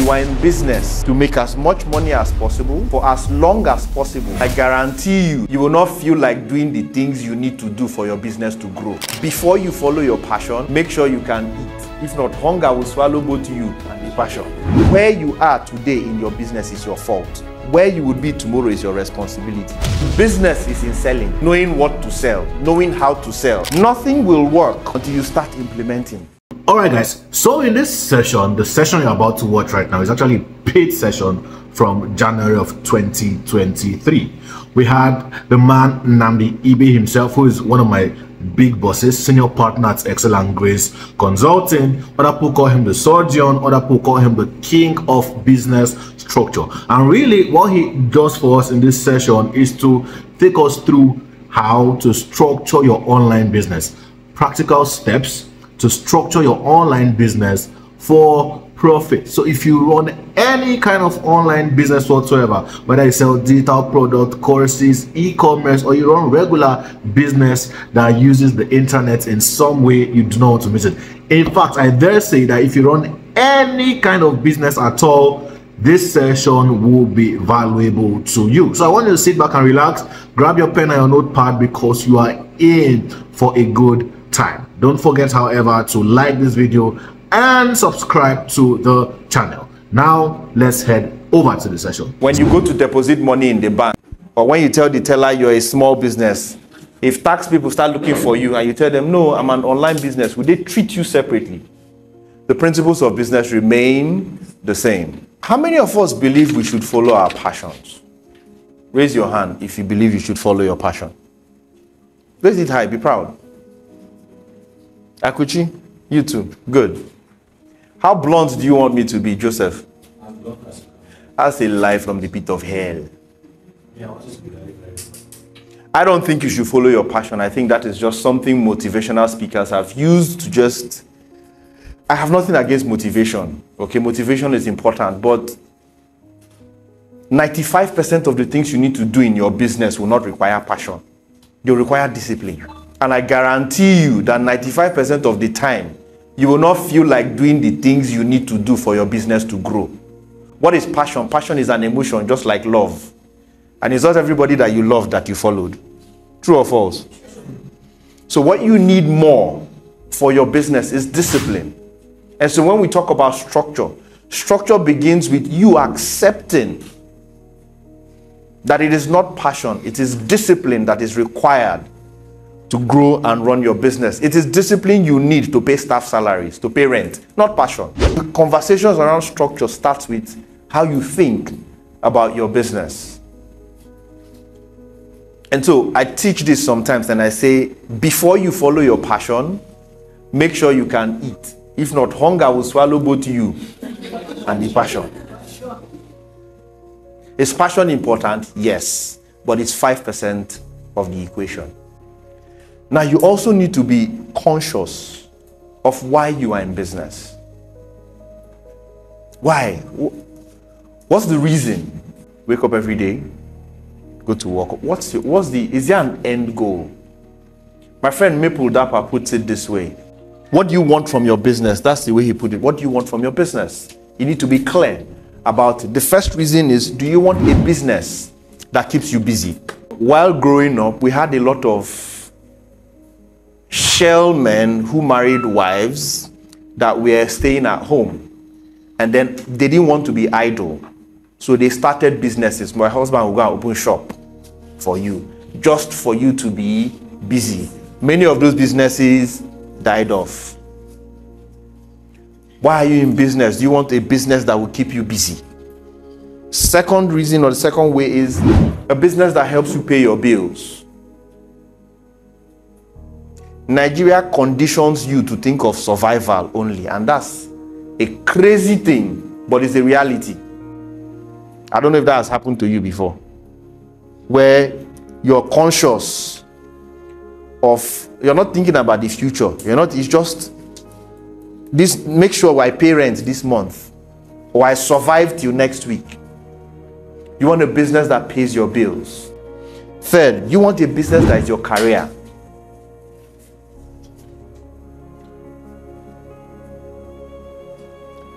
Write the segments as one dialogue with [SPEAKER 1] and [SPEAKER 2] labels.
[SPEAKER 1] you are in business to make as much money as possible for as long as possible, I guarantee you, you will not feel like doing the things you need to do for your business to grow. Before you follow your passion, make sure you can eat. If not, hunger will swallow both you and the passion. Where you are today in your business is your fault. Where you would be tomorrow is your responsibility. Business is in selling, knowing what to sell, knowing how to sell. Nothing will work until you start implementing.
[SPEAKER 2] Alright guys, so in this session, the session you're about to watch right now is actually a paid session from January of 2023. We had the man Nnamdi Ibe himself, who is one of my big bosses, senior partner at Excel and Grace Consulting. Other people call him the surgeon, other people call him the king of business structure. And really what he does for us in this session is to take us through how to structure your online business, practical steps to structure your online business for profit. So if you run any kind of online business whatsoever, whether you sell digital product, courses, e-commerce, or you run regular business that uses the internet in some way, you do not want to miss it. In fact, I dare say that if you run any kind of business at all, this session will be valuable to you. So I want you to sit back and relax, grab your pen and your notepad, because you are in for a good time. Don't forget, however, to like this video and subscribe to the channel. Now let's head over to the session.
[SPEAKER 1] When you go to deposit money in the bank, or when you tell the teller you're a small business, if tax people start looking for you and you tell them, no, I'm an online business, will they treat you separately? The principles of business remain the same. How many of us believe we should follow our passions? Raise your hand if you believe you should follow your passion. Raise it high, be proud. Akuchi, you too. Good. How blunt do you want me to be, Joseph? I'm blunt. That's a lie from the pit of hell. Yeah, I don't think you should follow your passion. I think that is just something motivational speakers have used to just... I have nothing against motivation. Okay, motivation is important, but 95% of the things you need to do in your business will not require passion. They'll require discipline. And I guarantee you that 95% of the time, you will not feel like doing the things you need to do for your business to grow. What is passion? Passion is an emotion, just like love. And it's not everybody that you love that you followed. True or false? So what you need more for your business is discipline. And so when we talk about structure, structure begins with you accepting that it is not passion, it is discipline that is required to grow and run your business. It is discipline you need to pay staff salaries, to pay rent, not passion. The conversations around structure starts with how you think about your business. And so I teach this sometimes and I say, before you follow your passion, make sure you can eat. If not, hunger will swallow both you and the passion. Is passion important? Yes, but it's 5% of the equation. Now, you also need to be conscious of why you are in business. Why? What's the reason? Wake up every day, go to work. Is there an end goal? My friend Maple Dapper puts it this way. What do you want from your business? That's the way he put it. What do you want from your business? You need to be clear about it. The first reason is, do you want a business that keeps you busy? While growing up, we had a lot of shell men who married wives that were staying at home, and then they didn't want to be idle, so they started businesses. My husband will go and open shop for you, just for you to be busy. Many of those businesses died off. Why are you in business? Do you want a business that will keep you busy? Second reason, or the second way, is a business that helps you pay your bills. Nigeria conditions you to think of survival only, and that's a crazy thing, but it's a reality. I don't know if that has happened to you before, where you're conscious of, you're not thinking about the future. It's just this, make sure I pay rent this month, or I survive till next week. You want a business that pays your bills. Third, you want a business that is your career.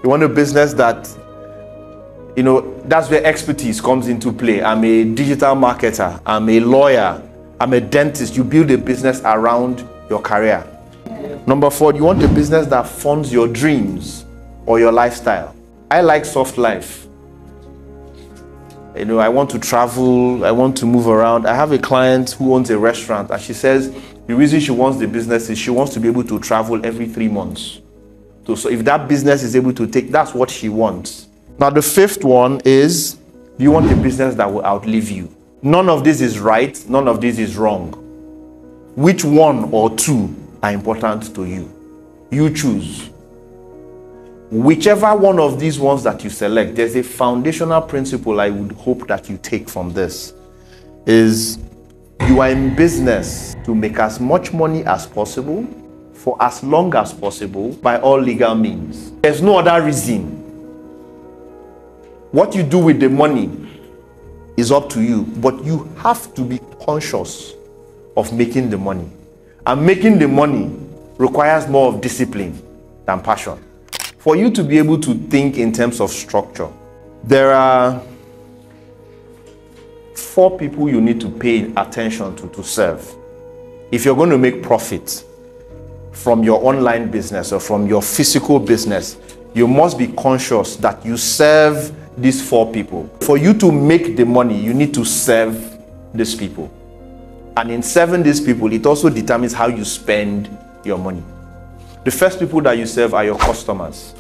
[SPEAKER 1] You want a business that You know, that's where expertise comes into play. I'm a digital marketer, I'm a lawyer, I'm a dentist. You build a business around your career. Number 4, you want a business that funds your dreams or your lifestyle. I like soft life. You know, I want to travel, I want to move around. I have a client who owns a restaurant, and she says the reason she wants the business is she wants to be able to travel every 3 months. So if that business is able to take, that's what she wants. Now the 5th one is, you want a business that will outlive you. None of this is right, none of this is wrong. Which one or two are important to you? You choose. Whichever one of these ones that you select, there's a foundational principle I would hope that you take from this, is you are in business to make as much money as possible for as long as possible by all legal means. There's no other reason. What you do with the money is up to you, but you have to be conscious of making the money. And making the money requires more of discipline than passion. For you to be able to think in terms of structure, there are 4 people you need to pay attention to serve. If you're going to make profit from your online business or from your physical business, you must be conscious that you serve these 4 people. For you to make the money, you need to serve these people. And in serving these people, it also determines how you spend your money. The first people that you serve are your customers.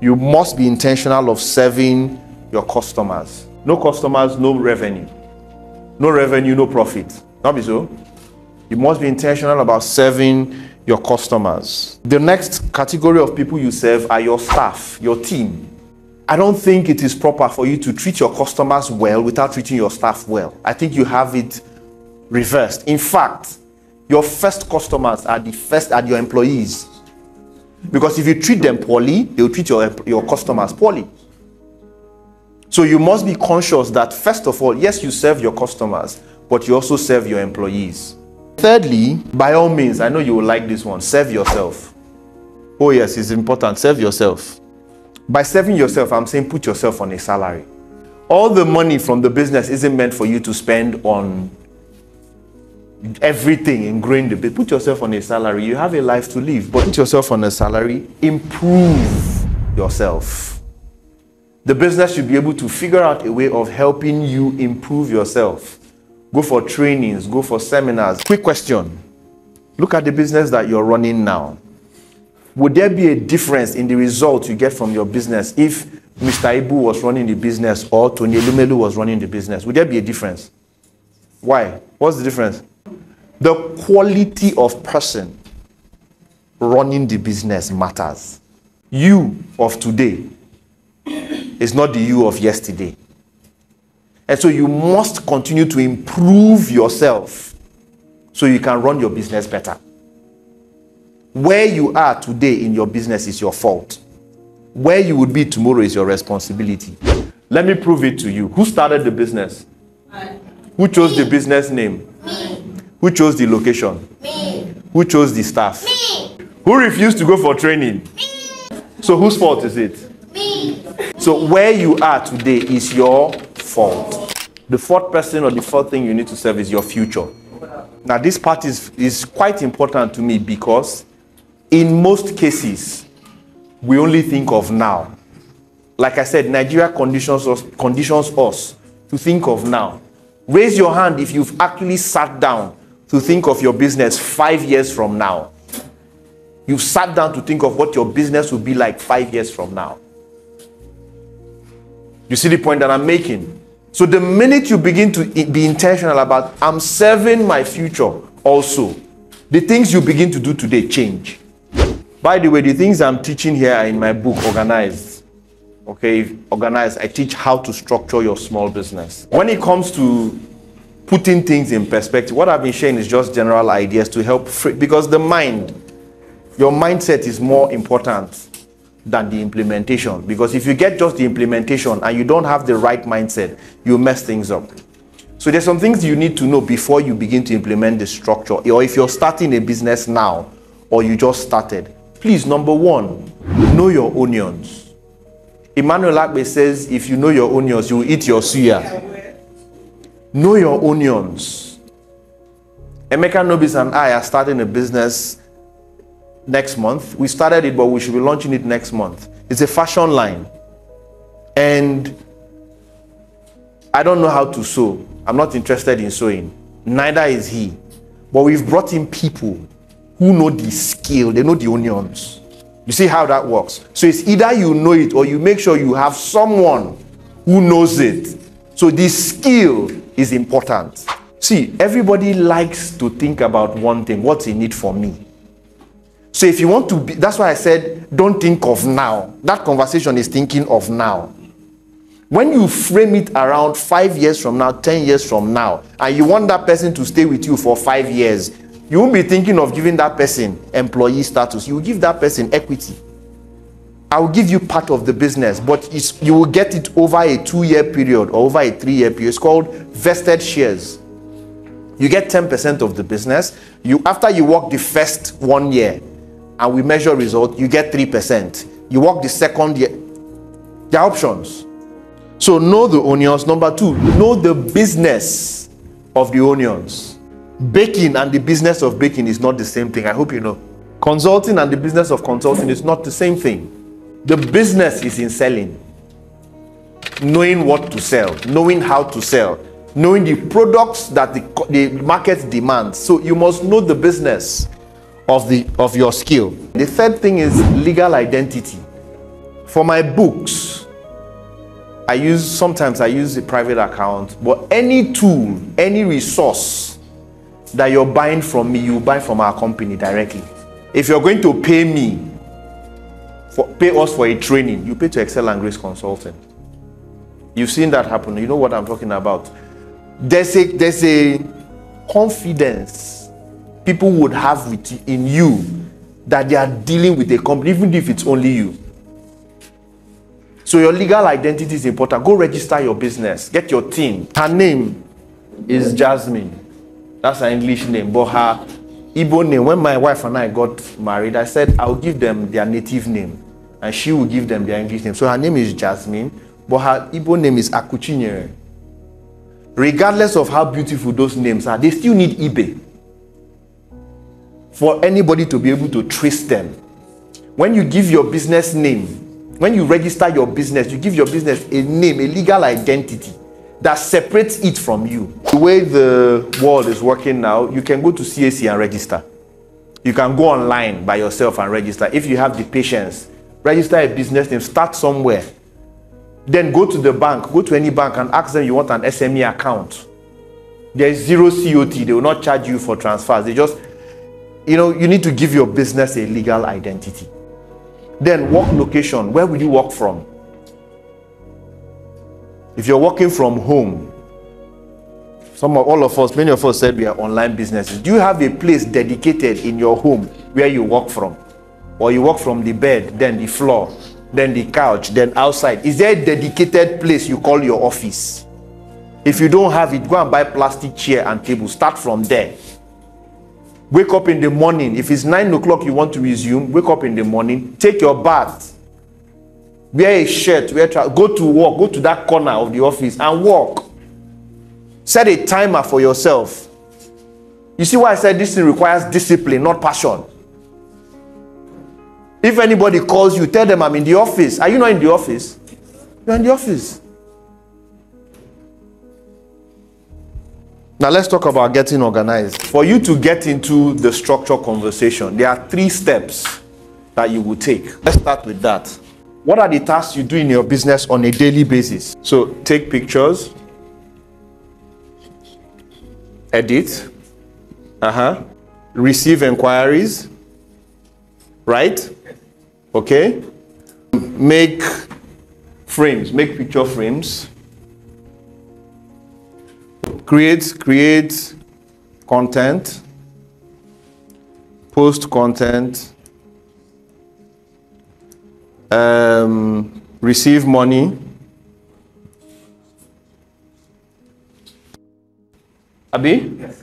[SPEAKER 1] You must be intentional of serving your customers. No customers, no revenue. No revenue, no profit. Not be so. You must be intentional about serving your customers. The next category of people you serve are your staff, your team. I don't think it is proper for you to treat your customers well without treating your staff well. I think you have it reversed. In fact, your first customers are your employees. Because if you treat them poorly, they'll treat your customers poorly. So you must be conscious that first of all, yes, you serve your customers, but you also serve your employees. Thirdly, by all means, I know you will like this one, serve yourself. Oh yes, it's important, serve yourself. By serving yourself, I'm saying put yourself on a salary. All the money from the business isn't meant for you to spend on everything in growing the business. Put yourself on a salary. You have a life to live, but put yourself on a salary. Improve yourself. The business should be able to figure out a way of helping you improve yourself. Go for trainings, go for seminars. Quick question. Look at the business that you're running now. Would there be a difference in the result you get from your business if Mr. Ibu was running the business or Tony Elumelu was running the business? Would there be a difference? Why? What's the difference? The quality of person running the business matters. You of today is not the you of yesterday. And so you must continue to improve yourself so you can run your business better. Where you are today in your business is your fault. Where you would be tomorrow is your responsibility. Let me prove it to you. Who started the business? Who chose the business name? Who chose the location? Me. Who chose the staff? Me. Who refused to go for training? Me. So whose fault is it? Me. So where you are today is your fault. The 4th person or the 4th thing you need to serve is your future. Now this part is quite important to me because in most cases, we only think of now. Like I said, Nigeria conditions us to think of now. Raise your hand if you've actually sat down to think of your business 5 years from now. You've sat down to think of what your business will be like 5 years from now. You see the point that I'm making? So the minute you begin to be intentional about, I'm serving my future also, the things you begin to do today change. By the way, the things I'm teaching here are in my book, Organized. Okay, Organized. I teach how to structure your small business. When it comes to putting things in perspective, what I've been sharing is just general ideas to help because the mind, your mindset is more important than the implementation. Because if you get just the implementation and you don't have the right mindset, you mess things up. So there's some things you need to know before you begin to implement the structure. Or if you're starting a business now, or you just started, please, number 1, know your onions. Emmanuel Akbe says, if you know your onions, you will eat your suya. Know your onions. Emeka Nobis and I are starting a business next month. We started it, but we should be launching it next month. It's a fashion line. And I don't know how to sew. I'm not interested in sewing. Neither is he. But we've brought in people who know the skill. They know the onions. You see how that works? So it's either you know it or you make sure you have someone who knows it. So this skill is important. See, everybody likes to think about one thing. What's in it for me? So if you want to be, that's why I said, don't think of now. That conversation is thinking of now. When you frame it around 5 years from now, 10 years from now, and you want that person to stay with you for 5 years, you won't be thinking of giving that person employee status. You will give that person equity. I will give you part of the business, but you will get it over a 2-year period or over a 3-year period. It's called vested shares. You get 10% of the business. After you work the first 1 year and we measure result, you get 3%. You work the second year. There are options. So know the onions. Number 2, know the business of the onions. Baking and the business of baking is not the same thing. I hope you know. Consulting and the business of consulting is not the same thing. The business is in selling. Knowing what to sell, knowing how to sell, knowing the products that the market demands. So you must know the business of your skill. The third thing is legal identity. For my books, sometimes I use a private account, but any tool, any resource that you're buying from me, you buy from our company directly. If you're going to pay me, pay us for a training, you pay to Excel and Grace Consulting. You've seen that happen. You know what I'm talking about. There's a confidence people would have in you that they are dealing with a company, even if it's only you. So your legal identity is important. Go register your business. Get your team. Her name is Jasmine. That's her English name. But her Igbo name, when my wife and I got married, I said I'll give them their native name. And she will give them their English name. So her name is Jasmine. But her Igbo name is Akuchinyere. Regardless of how beautiful those names are, they still need Ibe for anybody to be able to trace them. When you give your business name, when you register your business, you give your business a name, a legal identity that separates it from you. The way the world is working now, you can go to CAC and register. You can go online by yourself and register. If you have the patience, register a business name, start somewhere. Then go to the bank, go to any bank and ask them you want an SME account. There's zero COT, they will not charge you for transfers. They just, you need to give your business a legal identity. Then work location, where will you work from? If you're working from home, many of us said we are online businesses. Do you have a place dedicated in your home where you work from? Or you work from the bed, then the floor, then the couch, then outside? Is there a dedicated place you call your office? If you don't have it, go and buy plastic chair and table. Start from there. Wake up in the morning. If it's 9 o'clock you want to resume, wake up in the morning, take your bath, wear a shirt, go to work, go to that corner of the office and work. Set a timer for yourself. You see why I said this thing requires discipline, not passion. If anybody calls you, tell them I'm in the office. Are you not in the office? You're in the office. Now let's talk about getting organized. For you to get into the structure conversation, there are 3 steps that you will take. Let's start with that. What are the tasks you do in your business on a daily basis? So take pictures, edit, receive inquiries, right? Okay. Make frames, make picture frames. Create content, post content, receive money. Abi? Yes.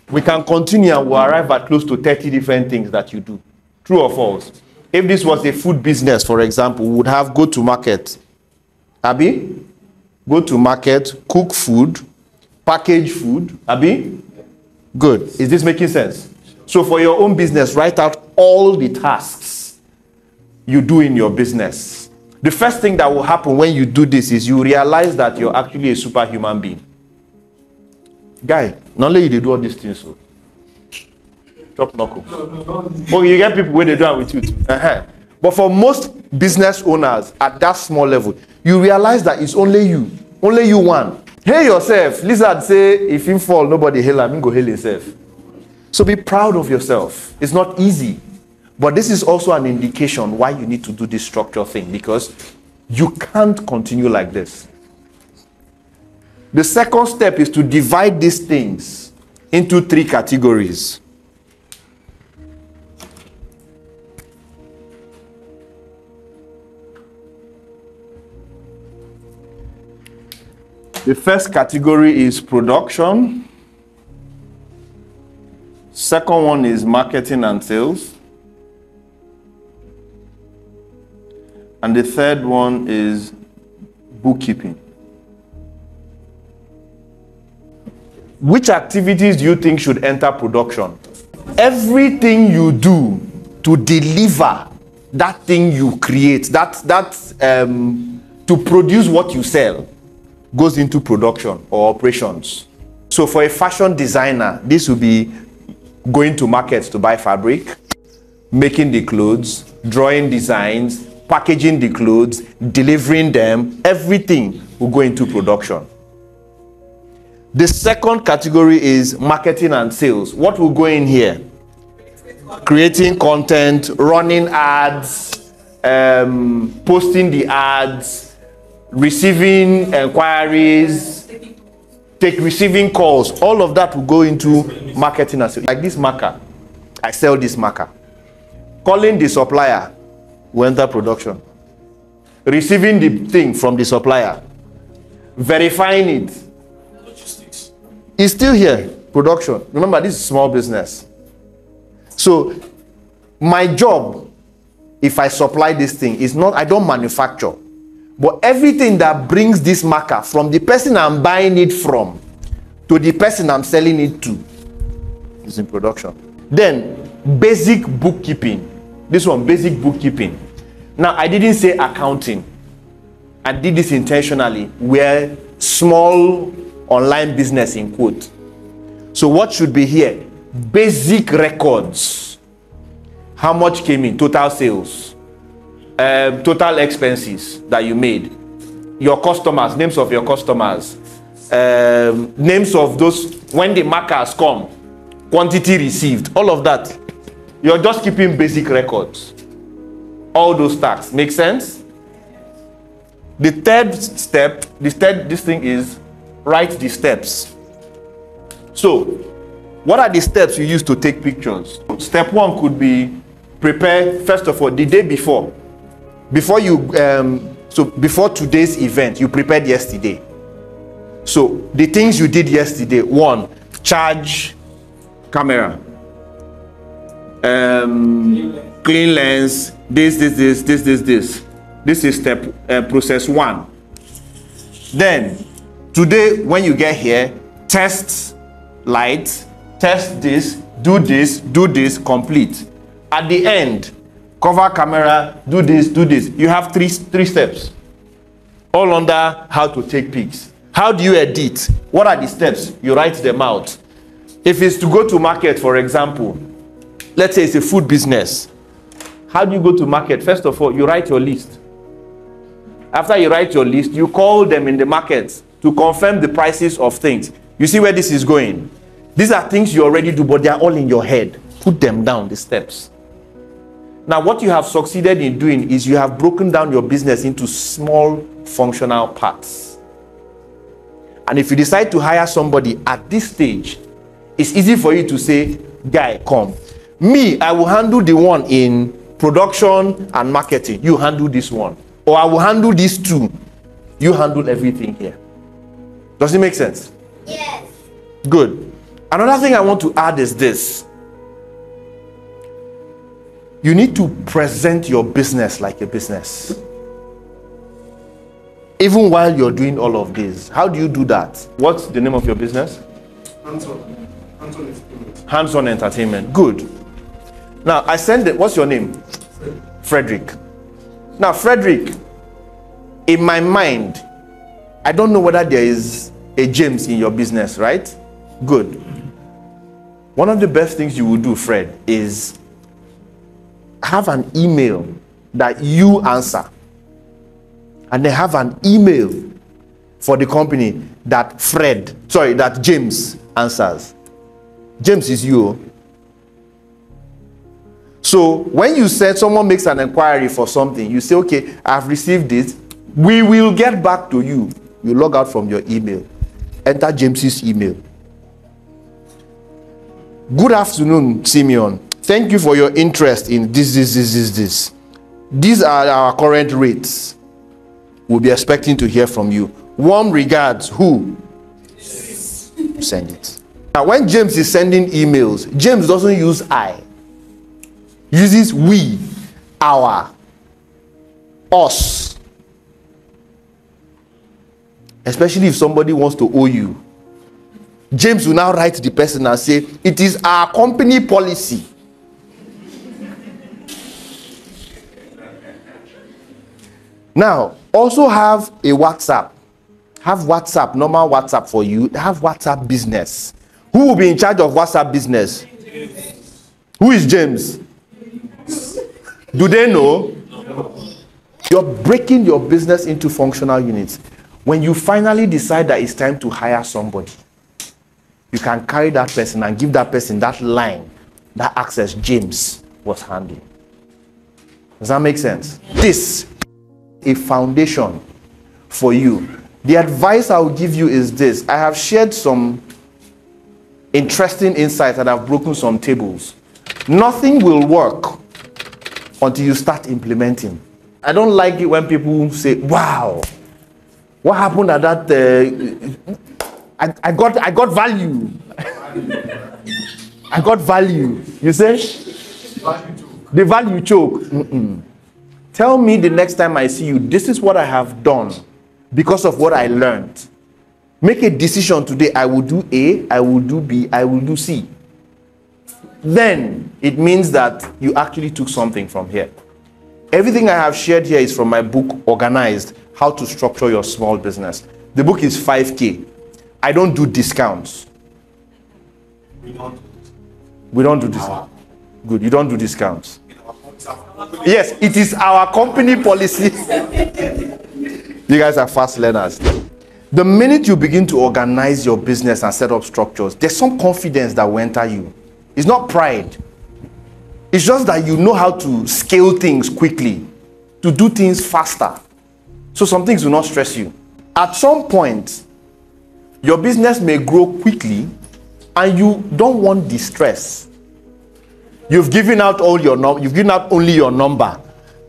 [SPEAKER 1] We can continue and we'll arrive at close to 30 different things that you do. True or false? If this was a food business, for example, we would have go to market. Abi? Go to market, cook food, package food. Abi? Good. Is this making sense? So for your own business, write out all the tasks you do in your business. The first thing that will happen when you do this is you realize that you're actually a superhuman being. Guy, not only you do all these things. So. Chop knuckle. Oh, you get people where they do it with you too. But for most business owners at that small level, you realize that it's only you one. Hail yourself. Lizard say, if you fall, nobody hail him, go hail himself. So be proud of yourself. It's not easy. But this is also an indication why you need to do this structure thing, because you can't continue like this. The second step is to divide these things into 3 categories. The first category is production. Second one is marketing and sales. And the third one is bookkeeping. Which activities do you think should enter production? Everything you do to deliver that thing you create, to produce what you sell, goes into production or operations. So for a fashion designer, this will be going to markets to buy fabric, making the clothes, drawing designs, packaging the clothes, delivering them. Everything will go into production. The second category is marketing and sales. What will go in here? Creating content, running ads, posting the ads, receiving inquiries, receiving calls. All of that will go into marketing and sales. Like this marker, I sell this marker. Calling the supplier will enter production. Receiving the thing from the supplier, verifying it, logistics, is still here. Production. Remember, this is small business. So my job, if I supply this thing, is not, I don't manufacture. But everything that brings this marker from the person I'm buying it from to the person I'm selling it to is in production. Then, basic bookkeeping. This one, basic bookkeeping. Now, I didn't say accounting. I did this intentionally, where small online business in quote. So what should be here? Basic records. How much came in? Total sales. Total expenses that you made, your customers, names of your customers, names of those, when the markers come, quantity received, all of that. You're just keeping basic records. All those tasks. Make sense? The third step, this thing is write the steps. So, what are the steps you use to take pictures? Step 1 could be prepare, first of all, the day before. Before today's event, you prepared yesterday. So the things you did yesterday: 1, charge camera, clean lens, this. This is step process 1. Then today, when you get here, test light, test this, do this, complete. At the end, cover camera, do this. You have three steps, all under how to take pics. How do you edit? What are the steps? You write them out. If it's to go to market, for example, let's say it's a food business. How do you go to market? First of all, you write your list. After you write your list, you call them in the market to confirm the prices of things. You see where this is going? These are things you already do, but they are all in your head. Put them down, the steps. Now, what you have succeeded in doing is you have broken down your business into small functional parts. And if you decide to hire somebody at this stage, it's easy for you to say, guy, come. Me, I will handle the one in production and marketing. You handle this one. Or I will handle these 2. You handle everything here. Does it make sense?
[SPEAKER 3] Yes.
[SPEAKER 1] Good. Another thing I want to add is this. You need to present your business like a business. Even while you're doing all of this. How do you do that? What's the name of your business?
[SPEAKER 3] Hands-on entertainment.
[SPEAKER 1] Hands-on entertainment. Good. Now, I send it. What's your name? Frederick. Now, Frederick, in my mind, I don't know whether there is a James in your business, right? Good. One of the best things you will do, Fred, is have an email that you answer. And then have an email for the company that that James answers. James is you. So when you said someone makes an inquiry for something, you say, okay, I've received it. We will get back to you. You log out from your email. Enter James's email. Good afternoon, Simeon. Thank you for your interest in this. These are our current rates. We'll be expecting to hear from you. Warm regards. Who? Send it. Now, when James is sending emails, James doesn't use I. He uses we, our, us. Especially if somebody wants to owe you. James will now write to the person and say, it is our company policy. Now, also have a WhatsApp. Have WhatsApp, normal WhatsApp for you. Have WhatsApp business. Who will be in charge of WhatsApp business? Who is James? Do they know? You're breaking your business into functional units. When you finally decide that it's time to hire somebody, you can carry that person and give that person that line, that access James was handling. Does that make sense? This is a foundation for you. The advice I will give you is this. I have shared some interesting insights and I've broken some tables. Nothing will work until you start implementing. I don't like it when people say, wow, what happened at that? I got value. I got value. You say? The value choke. Tell me the next time I see you, this is what I have done because of what I learned. Make a decision today. I will do A, I will do B, I will do C. Then it means that you actually took something from here. Everything I have shared here is from my book, Organized, How to Structure Your Small Business. The book is 5K. I don't do discounts. We don't do discounts. Good, you don't do discounts. Yes, it is our company policy. You guys are fast learners. The minute you begin to organize your business and set up structures, there's some confidence that will enter you. It's not pride. It's just that you know how to scale things quickly, to do things faster. So some things will not stress you. At some point, your business may grow quickly and you don't want the stress. You've given out all your you've given out only your number.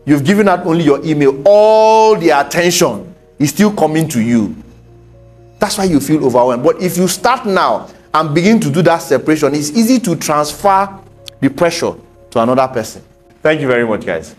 [SPEAKER 1] You've given out only your email. All the attention is still coming to you. That's why you feel overwhelmed. But if you start now and begin to do that separation, it's easy to transfer the pressure to another person. Thank you very much, guys.